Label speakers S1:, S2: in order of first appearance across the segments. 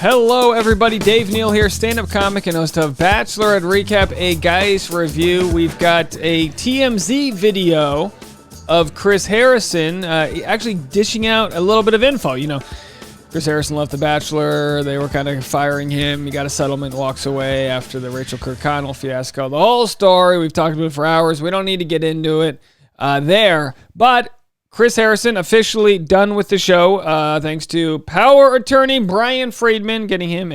S1: Hello, everybody. Dave Neal here, stand-up comic and host of Bachelor. Recap a Guys review. We've got a TMZ video of Chris Harrison actually dishing out a little bit of info. You know, Chris Harrison left The Bachelor. They were kind of firing him. He got a settlement, walks away after the Rachael Kirkconnell fiasco. The whole story, we've talked about it for hours. We don't need to get into it there. But Chris Harrison officially done with the show, thanks to power attorney Brian Friedman getting him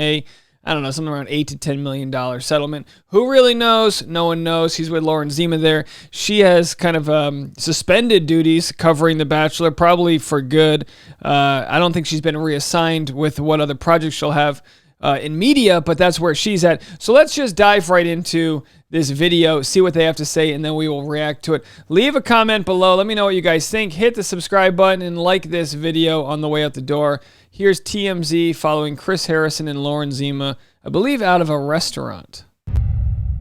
S1: something around $8 to $10 million settlement. Who really knows? No one knows. He's with Lauren Zima there. She has kind of suspended duties covering The Bachelor, probably for good. I don't think she's been reassigned with what other projects she'll have in media, but that's where she's at. So let's just dive right into this video, see what they have to say, and then we will react to it. Leave a comment below. Let me know what you guys think. Hit the subscribe button and like this video on the way out the door. Here's TMZ following Chris Harrison and Lauren Zima, I believe out of a restaurant.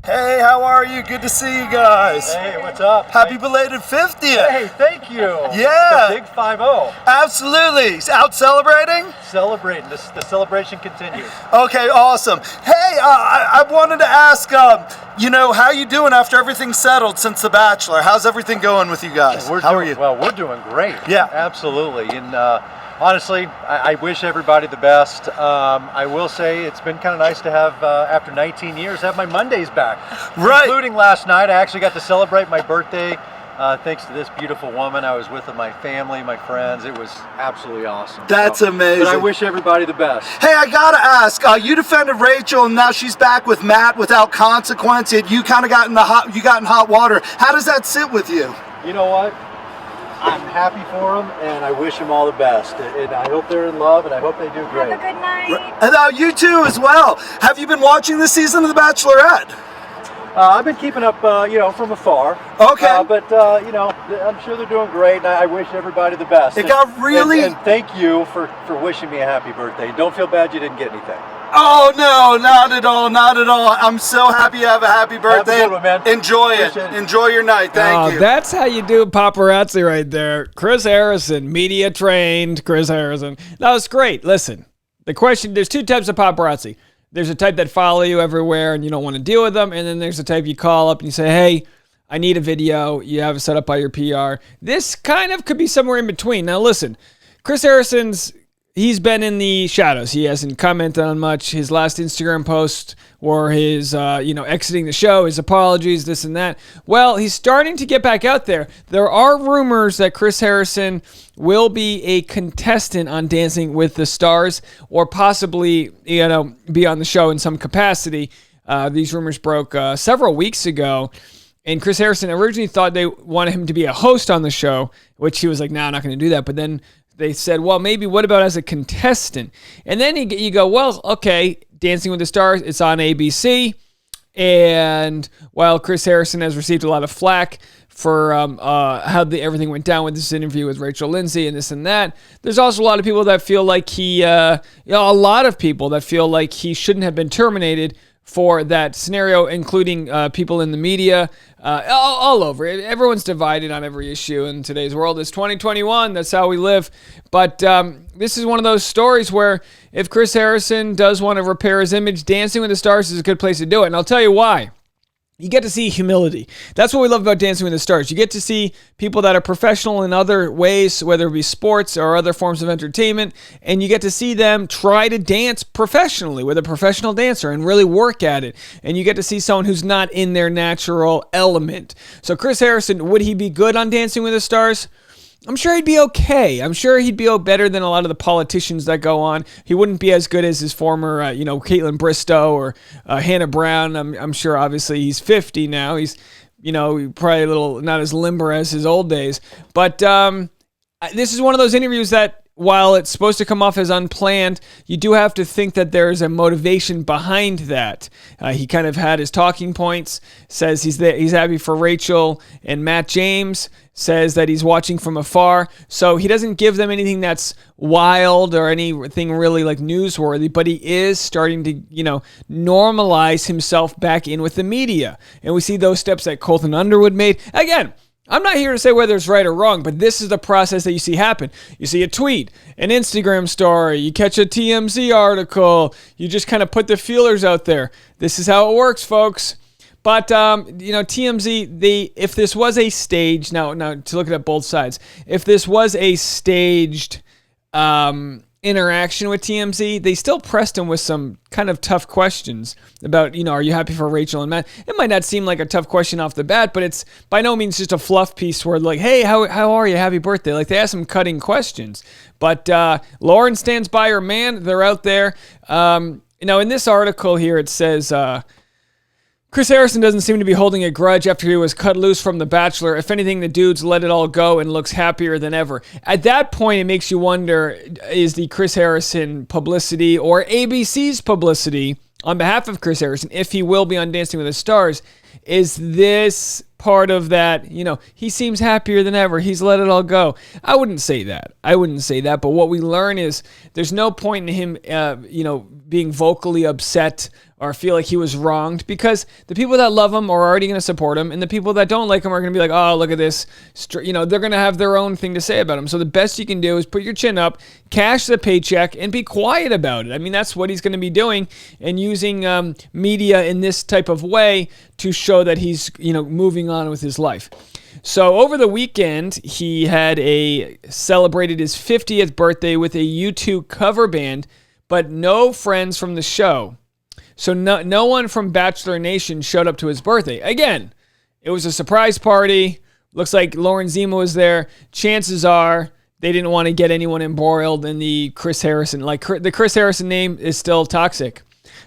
S2: Hey, how are you? Good to see you guys.
S3: Hey, what's up?
S2: Happy belated 50th.
S3: Hey, thank you.
S2: Yeah.
S3: The big 5-0.
S2: Absolutely. Out celebrating?
S3: Celebrating. The celebration continues.
S2: Okay, awesome. Hey, I wanted to ask, how you doing after everything's settled since The Bachelor? How's everything going with you guys? How are you?
S3: Well, we're doing great.
S2: Yeah.
S3: Absolutely. And honestly, I wish everybody the best. I will say it's been kind of nice to have, after 19 years, have my Mondays back.
S2: Right.
S3: Including last night. I actually got to celebrate my birthday thanks to this beautiful woman. I was with my family, my friends. It was absolutely awesome.
S2: That's amazing.
S3: But I wish everybody the best.
S2: Hey, I gotta ask, you defended Rachael and now she's back with Matt without consequence. You kind of got in hot water. How does that sit with you?
S3: You know what? I'm happy for them, and I wish them all the best. And I hope they're in love, and I hope they do great.
S4: Have a good night.
S2: And you too as well. Have you been watching this season of The Bachelorette?
S3: I've been keeping up, from afar.
S2: Okay.
S3: But I'm sure they're doing great, and I wish everybody the best.
S2: It got really...
S3: And thank you for wishing me a happy birthday. Don't feel bad you didn't get anything.
S2: Oh, no, not at all, not at all. I'm so happy you have a happy birthday.
S3: Have a good one, man.
S2: Enjoy it. Enjoy your night. Thank you.
S1: That's how you do paparazzi right there. Chris Harrison, media trained Chris Harrison. That was great. Listen, the question, there's two types of paparazzi. There's a type that follow you everywhere and you don't want to deal with them. And then there's the type you call up and you say, hey, I need a video. You have it set up by your PR. This kind of could be somewhere in between. Now, listen, Chris Harrison's, he's been in the shadows. He hasn't commented on much. His last Instagram post or his, exiting the show, his apologies, this and that. Well, he's starting to get back out there. There are rumors that Chris Harrison will be a contestant on Dancing with the Stars or possibly, be on the show in some capacity. These rumors broke several weeks ago. And Chris Harrison originally thought they wanted him to be a host on the show, which he was like, nah, I'm not going to do that. But then they said, well, maybe what about as a contestant? And then you go, well, okay, Dancing with the Stars, it's on ABC. And while Chris Harrison has received a lot of flack for how everything went down with this interview with Rachel Lindsay and this and that, there's also a lot of people that feel like a lot of people that feel like he shouldn't have been terminated for that scenario, including people in the media, all over. Everyone's divided on every issue in today's world. It's 2021. That's how we live. But this is one of those stories where if Chris Harrison does want to repair his image, Dancing with the Stars is a good place to do it. And I'll tell you why. You get to see humility. That's what we love about Dancing with the Stars. You get to see people that are professional in other ways, whether it be sports or other forms of entertainment, and you get to see them try to dance professionally with a professional dancer and really work at it. And you get to see someone who's not in their natural element. So Chris Harrison, would he be good on Dancing with the Stars? I'm sure he'd be okay. I'm sure he'd be better than a lot of the politicians that go on. He wouldn't be as good as his former, Caitlin Bristow or Hannah Brown. I'm sure, obviously, he's 50 now. He's, probably a little not as limber as his old days. But this is one of those interviews that, while it's supposed to come off as unplanned, you do have to think that there's a motivation behind that. He kind of had his talking points, says he's happy for Rachael and Matt James, says that he's watching from afar. So he doesn't give them anything that's wild or anything really like newsworthy, but he is starting to, normalize himself back in with the media. And we see those steps that Colton Underwood made. Again, I'm not here to say whether it's right or wrong, but this is the process that you see happen. You see a tweet, an Instagram story, you catch a TMZ article, you just kind of put the feelers out there. This is how it works, folks. But, TMZ, if this was a staged, now to look at both sides, if this was a staged interaction with TMZ, they still pressed him with some kind of tough questions about, are you happy for Rachael and Matt? It might not seem like a tough question off the bat, but it's by no means just a fluff piece where like, hey, how are you? Happy birthday. Like they ask some cutting questions. But Lauren stands by her man. They're out there. In this article here, it says... Chris Harrison doesn't seem to be holding a grudge after he was cut loose from The Bachelor. If anything, the dude's let it all go and looks happier than ever. At that point, it makes you wonder, is the Chris Harrison publicity or ABC's publicity on behalf of Chris Harrison, if he will be on Dancing with the Stars, is this part of that, he seems happier than ever. He's let it all go. I wouldn't say that. But what we learn is there's no point in him, being vocally upset or feel like he was wronged, because the people that love him are already going to support him, and the people that don't like him are going to be like, oh, look at this. They're going to have their own thing to say about him. So the best you can do is put your chin up, cash the paycheck, and be quiet about it. I mean, that's what he's going to be doing, and using media in this type of way to show that he's, moving on with his life. So over the weekend, he had celebrated his 50th birthday with a U2 cover band, but no friends from the show. So no one from Bachelor Nation showed up to his birthday. Again, it was a surprise party. Looks like Lauren Zima was there. Chances are they didn't want to get anyone embroiled in the Chris Harrison. Like the Chris Harrison name is still toxic.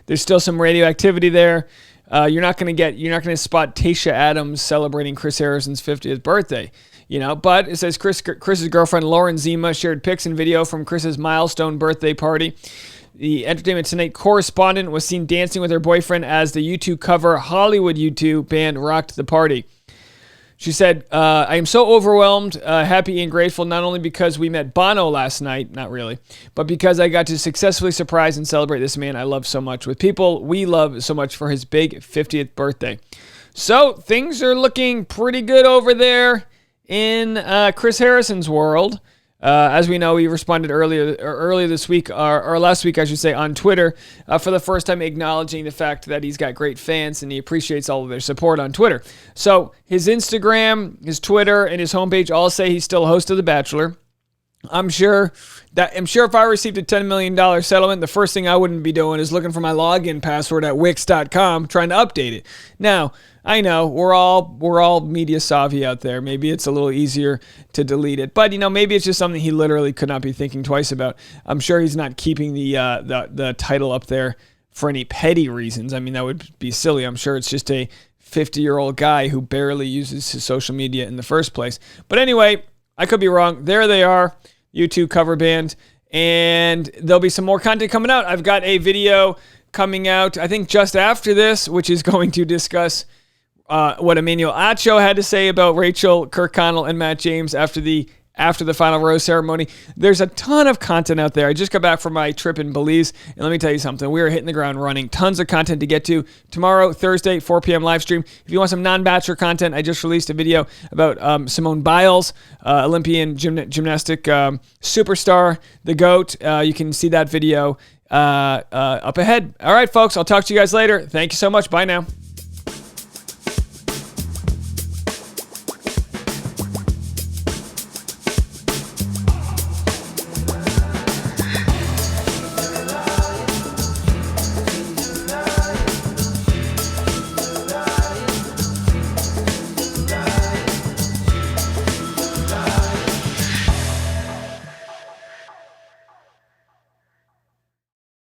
S1: There's still some radioactivity there. You're not going to spot Tayshia Adams celebrating Chris Harrison's 50th birthday. But it says Chris's girlfriend Lauren Zima shared pics and video from Chris's milestone birthday party. The Entertainment Tonight correspondent was seen dancing with her boyfriend as the U2 cover Hollywood U2 band rocked the party. She said, I am so overwhelmed, happy and grateful, not only because we met Bono last night, not really, but because I got to successfully surprise and celebrate this man I love so much with people we love so much for his big 50th birthday. So things are looking pretty good over there in Chris Harrison's world. As we know, he responded earlier this week, or last week, I should say, on Twitter for the first time, acknowledging the fact that he's got great fans and he appreciates all of their support on Twitter. So his Instagram, his Twitter, and his homepage all say he's still host of The Bachelor. I'm sure if I received a $10 million settlement, the first thing I wouldn't be doing is looking for my login password at Wix.com, trying to update it. Now, I know we're all media savvy out there. Maybe it's a little easier to delete it, but maybe it's just something he literally could not be thinking twice about. I'm sure he's not keeping the title up there for any petty reasons. I mean, that would be silly. I'm sure it's just a 50-year-old guy who barely uses his social media in the first place. But anyway, I could be wrong. There they are, U2 cover band, and there'll be some more content coming out. I've got a video coming out, I think just after this, which is going to discuss what Emmanuel Acho had to say about Rachael, Kirkconnell, and Matt James after the final rose ceremony. There's a ton of content out there. I just got back from my trip in Belize, and let me tell you something. We are hitting the ground running. Tons of content to get to. Tomorrow, Thursday, 4 p.m. live stream. If you want some non-Bachelor content, I just released a video about Simone Biles, Olympian gymnastic superstar, the GOAT. You can see that video up ahead. All right, folks. I'll talk to you guys later. Thank you so much. Bye now.